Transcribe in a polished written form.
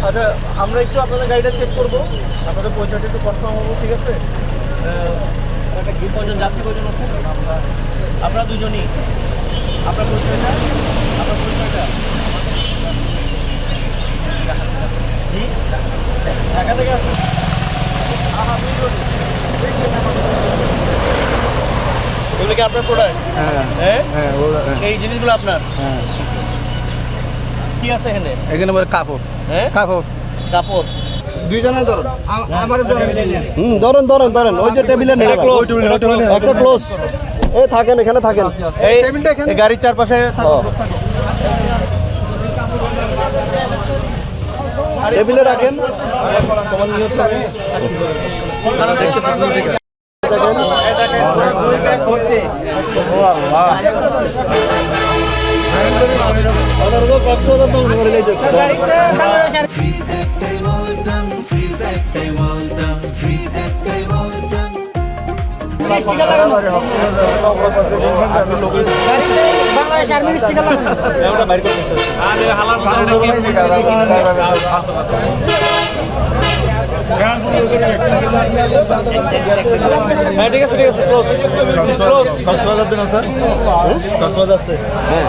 আচ্ছা আমরা একটু আপনাদের গাড়িটা চেক করবো, আপনাদের পরিচয়টা একটু কনফার্ম হবো, ঠিক আছে? একটা কি কজন যাত্রী কজন আছে? আপনারা দুজনই। আপনার পরিচয়টা, আপনার পরিচয়টা জি ঢাকা থেকে আসছেন? এগুলো কি আপনার প্রোডাক্ট? হ্যাঁ হ্যাঁ, এই জিনিসগুলো আপনার? হ্যাঁ। কি আছে এখানে? এখানে বলে কাপড়। হ্যাঁ কাপড় কাপড়। দুইজনে ধরুন, আমার ধরুন ধরুন ধরুন, ওই যে টেবিলে নিয়ে একটা ক্লোজ। এই থাকেন, এখানে থাকেন। এই এই গাড়ির চারপাশে টেবিলে রাখেন। হ্যাঁ ঠিক আছে ঠিক আছে, ক্লোজ ক্লোজ। কক্সবাজার দিন আছে, কক্সবাজার আছে। হ্যাঁ